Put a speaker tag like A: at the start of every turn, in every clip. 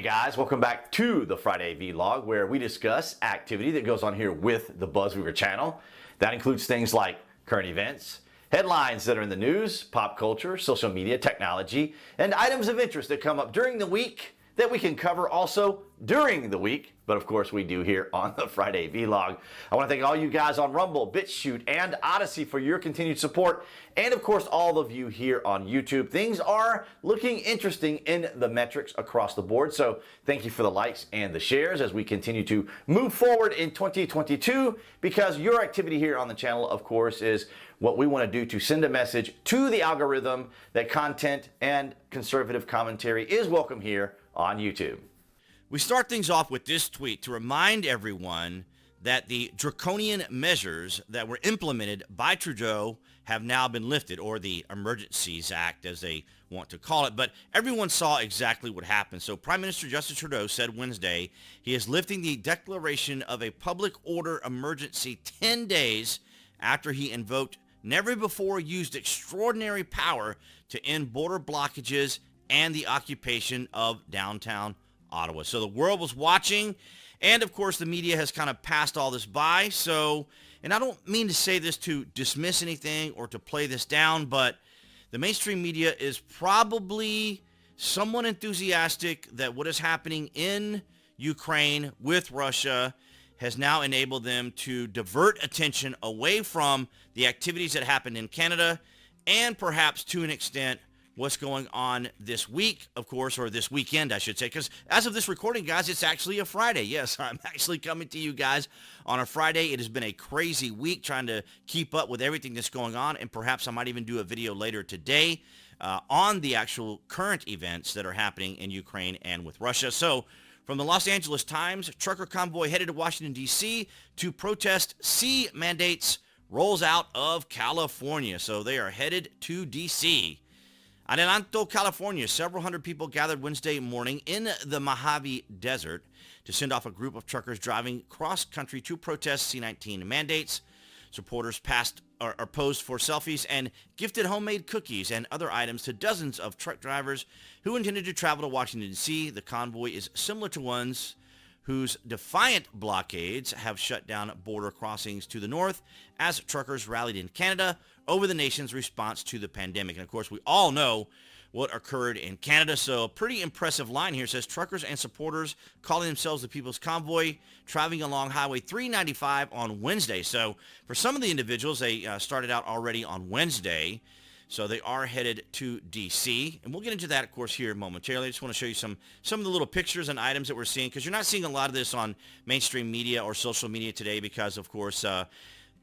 A: Hey guys, welcome back to the Friday Vlog, where we discuss activity that goes on here with the BuzWeaver channel. That includes things like current events, headlines that are in the news, pop culture, social media, technology, and items of interest that come up during the week that we can cover also during the week, but of course we do here on the Friday Vlog. I want to thank all you guys on Rumble, BitChute, and Odyssey for your continued support, and of course all of you here on YouTube. Things are looking interesting in the metrics across the board, so thank you for the likes and the shares as we continue to move forward in 2022, because your activity here on the channel, of course, is what we want to do to send a message to the algorithm that content and conservative commentary is welcome here on YouTube.
B: We start things off with this tweet to remind everyone that the draconian measures that were implemented by Trudeau have now been lifted, or the Emergencies Act as they want to call it. But everyone saw exactly what happened. So Prime Minister Justin Trudeau said Wednesday he is lifting the declaration of a public order emergency 10 days after he invoked never before used extraordinary power to end border blockages and the occupation of downtown Ottawa. So the world was watching, and of course the media has kind of passed all this by. So, and I don't mean to say this to dismiss anything or to play this down, but the mainstream media is probably somewhat enthusiastic that what is happening in Ukraine with Russia has now enabled them to divert attention away from the activities that happened in Canada and perhaps to an extent what's going on this week, of course, or this weekend, I should say, because as of this recording, guys, it's actually a Friday. Yes, I'm actually coming to you guys on a Friday. It has been a crazy week trying to keep up with everything that's going on, and perhaps I might even do a video later today on the actual current events that are happening in Ukraine and with Russia. So from the Los Angeles Times, trucker convoy headed to Washington, D.C. to protest sea mandates rolls out of California. So they are headed to D.C. Adelanto, California, several hundred people gathered Wednesday morning in the Mojave Desert to send off a group of truckers driving cross-country to protest C-19 mandates. Supporters posed for selfies and gifted homemade cookies and other items to dozens of truck drivers who intended to travel to Washington, D.C. The convoy is similar to ones whose defiant blockades have shut down border crossings to the north as truckers rallied in Canada over the nation's response to the pandemic. And of course, we all know what occurred in Canada. So a pretty impressive line here says truckers and supporters calling themselves the People's Convoy traveling along Highway 395 on Wednesday. So for some of the individuals, they started out already on Wednesday. So they are headed to D.C. And we'll get into that, of course, here momentarily. I just want to show you some of the little pictures and items that we're seeing, because you're not seeing a lot of this on mainstream media or social media today because, of course,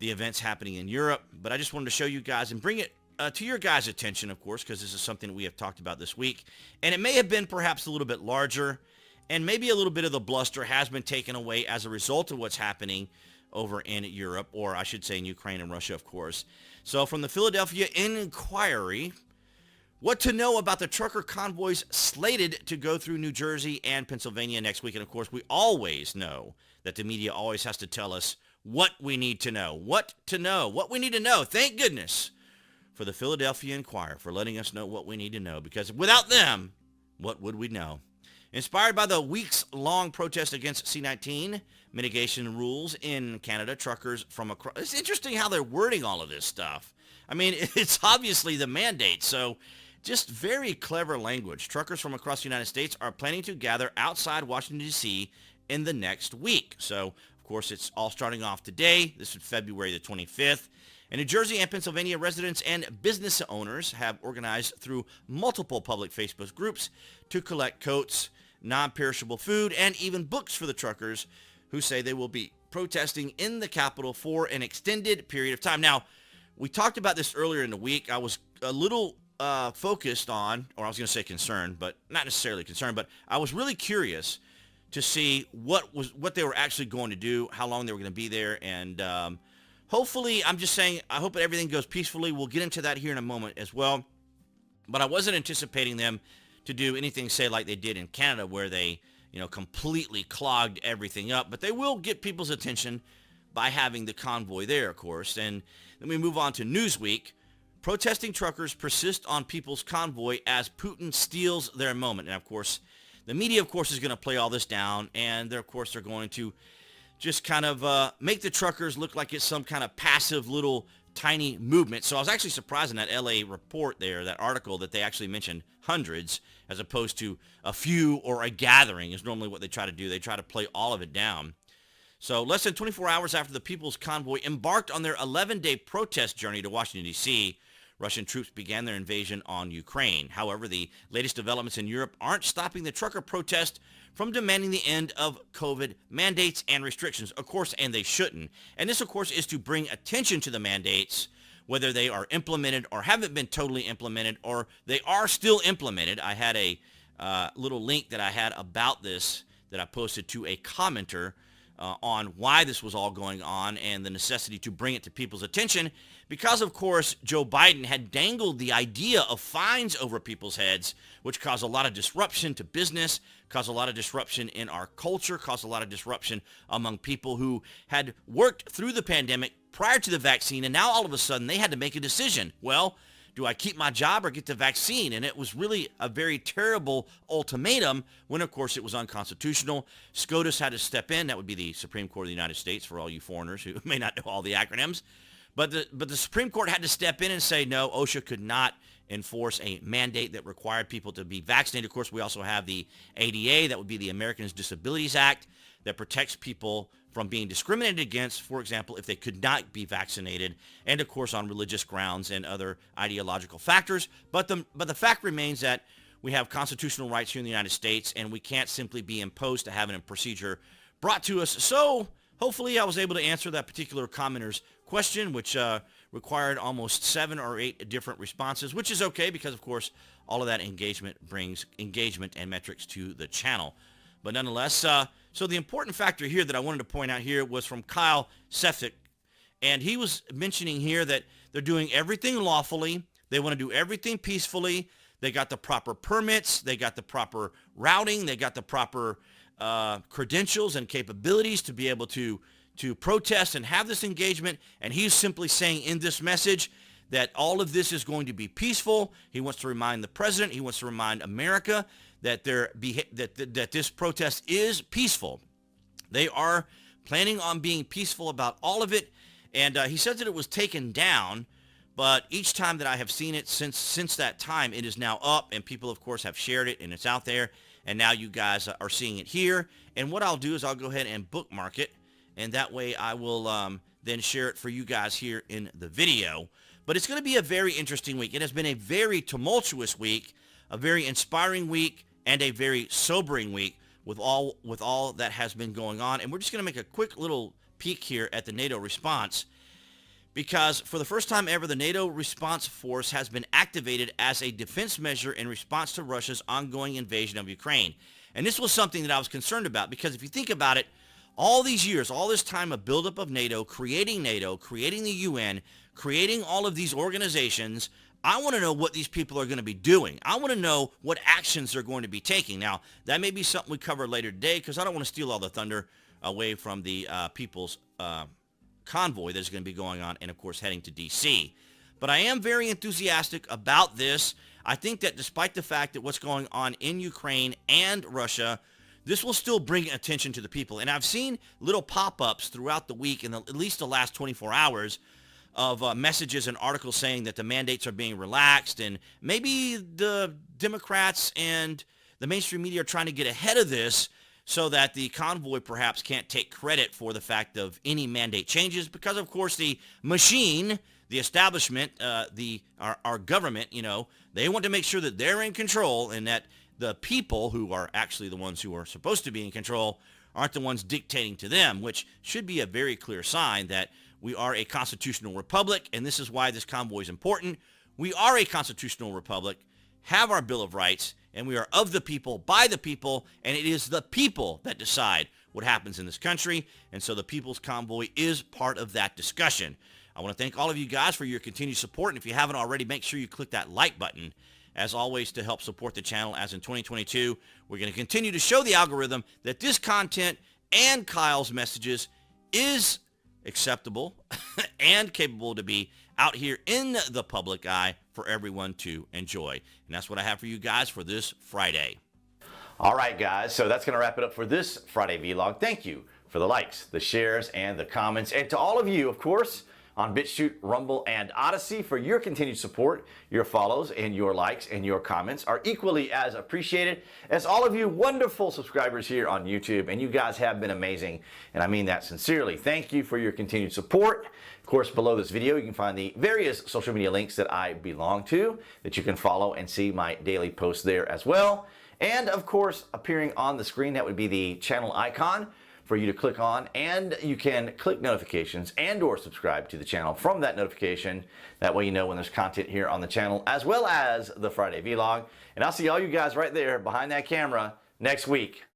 B: the events happening in Europe. But I just wanted to show you guys and bring it to your guys' attention, of course, because this is something that we have talked about this week. And it may have been perhaps a little bit larger, and maybe a little bit of the bluster has been taken away as a result of what's happening over in Europe, or I should say in Ukraine and Russia, of course. So from the Philadelphia Inquiry, what to know about the trucker convoys slated to go through New Jersey and Pennsylvania next week. And of course, we always know that the media always has to tell us what we need to know, what we need to know. Thank goodness for the Philadelphia Inquirer for letting us know what we need to know, because without them, what would we know? Inspired by the weeks-long protest against C-19 mitigation rules in Canada, truckers from across... It's interesting how they're wording all of this stuff. I mean, it's obviously the mandate, so just very clever language. Truckers from across the United States are planning to gather outside Washington, D.C. in the next week. So, of course, it's all starting off today. This is February the 25th. And New Jersey and Pennsylvania residents and business owners have organized through multiple public Facebook groups to collect coats, non-perishable food, and even books for the truckers who say they will be protesting in the Capitol for an extended period of time. Now, we talked about this earlier in the week. I was a little focused on, or I was going to say concerned, but not necessarily concerned, but I was really curious to see what they were actually going to do, how long they were going to be there, and hopefully, I'm just saying, I hope that everything goes peacefully. We'll get into that here in a moment as well. But I wasn't anticipating them to do anything, say, like they did in Canada, where they, completely clogged everything up. But they will get people's attention by having the convoy there, of course. And then we move on to Newsweek. Protesting truckers persist on People's Convoy as Putin steals their moment. And, of course, the media, of course, is going to play all this down, and they're going to just kind of make the truckers look like it's some kind of passive little tiny movement. So I was actually surprised in that LA report there, that article, that they actually mentioned hundreds as opposed to a few or a gathering is normally what they try to do. They try to play all of it down. So less than 24 hours after the People's Convoy embarked on their 11-day protest journey to Washington, D.C., Russian troops began their invasion on Ukraine. However, the latest developments in Europe aren't stopping the trucker protest from demanding the end of COVID mandates and restrictions, of course, and they shouldn't. And this, of course, is to bring attention to the mandates, whether they are implemented or haven't been totally implemented, or they are still implemented. I had a little link that I had about this that I posted to a commenter on why this was all going on and the necessity to bring it to people's attention because, of course, Joe Biden had dangled the idea of fines over people's heads, which caused a lot of disruption to business, caused a lot of disruption in our culture, caused a lot of disruption among people who had worked through the pandemic prior to the vaccine, and now all of a sudden they had to make a decision. Well, do I keep my job or get the vaccine? And it was really a very terrible ultimatum when, of course, it was unconstitutional. SCOTUS had to step in. That would be the Supreme Court of the United States for all you foreigners who may not know all the acronyms. But the Supreme Court had to step in and say, no, OSHA could not enforce a mandate that required people to be vaccinated. Of course, we also have the ADA, that would be the Americans with Disabilities Act, that protects people from being discriminated against, for example, if they could not be vaccinated, and of course on religious grounds and other ideological factors. But the fact remains that we have constitutional rights here in the United States, and we can't simply be imposed to having a procedure brought to us. So hopefully I was able to answer that particular commenter's question, which required almost 7 or 8 different responses, which is okay because, of course, all of that engagement brings engagement and metrics to the channel. But nonetheless, so the important factor here that I wanted to point out here was from Kyle Sefik, and he was mentioning here that they're doing everything lawfully. They want to do everything peacefully. They got the proper permits. They got the proper routing. They got the proper credentials and capabilities to be able to protest and have this engagement. And he's simply saying in this message that all of this is going to be peaceful. He wants to remind the president. He wants to remind America that that this protest is peaceful. They are planning on being peaceful about all of it, and he says that it was taken down, but each time that I have seen it since that time, it is now up, and people, of course, have shared it, and it's out there, and now you guys are seeing it here. And what I'll do is I'll go ahead and bookmark it, and that way I will then share it for you guys here in the video. But it's going to be a very interesting week. It has been a very tumultuous week, a very inspiring week, and a very sobering week with all that has been going on. And we're just going to make a quick little peek here at the NATO response, because for the first time ever, the NATO response force has been activated as a defense measure in response to Russia's ongoing invasion of Ukraine. And this was something that I was concerned about, because if you think about it, all these years, all this time of buildup of NATO, creating the UN, creating all of these organizations, I want to know what these people are going to be doing. I want to know what actions they're going to be taking. Now, that may be something we cover later today, because I don't want to steal all the thunder away from the People's Convoy that is going to be going on and, of course, heading to D.C. But I am very enthusiastic about this. I think that despite the fact that what's going on in Ukraine and Russia, this will still bring attention to the people. And I've seen little pop-ups throughout the week, in at least the last 24 hours, of messages and articles saying that the mandates are being relaxed, and maybe the Democrats and the mainstream media are trying to get ahead of this so that the convoy perhaps can't take credit for the fact of any mandate changes, because, of course, the machine, the establishment, our government, they want to make sure that they're in control, and that the people, who are actually the ones who are supposed to be in control, aren't the ones dictating to them, which should be a very clear sign that we are a constitutional republic, and this is why this convoy is important. We are a constitutional republic, have our Bill of Rights, and we are of the people, by the people, and it is the people that decide what happens in this country. And so the People's Convoy is part of that discussion. I want to thank all of you guys for your continued support, and if you haven't already, make sure you click that like button, as always, to help support the channel. As in 2022, we're going to continue to show the algorithm that this content and Kyle's messages is acceptable and capable to be out here in the public eye for everyone to enjoy. And that's what I have for you guys for this Friday.
A: All right, guys, so that's going to wrap it up for this Friday vlog. Thank you for the likes, the shares, and the comments. And to all of you, of course, on BitChute, Rumble, and Odyssey for your continued support. Your follows and your likes and your comments are equally as appreciated as all of you wonderful subscribers here on YouTube. And you guys have been amazing, and I mean that sincerely. Thank you for your continued support. Of course, below this video, you can find the various social media links that I belong to that you can follow and see my daily posts there as well. And of course, appearing on the screen, that would be the channel icon for you to click on, and you can click notifications and or subscribe to the channel from that notification. That way you know when there's content here on the channel, as well as the Friday vlog. And I'll see all you guys right there behind that camera next week.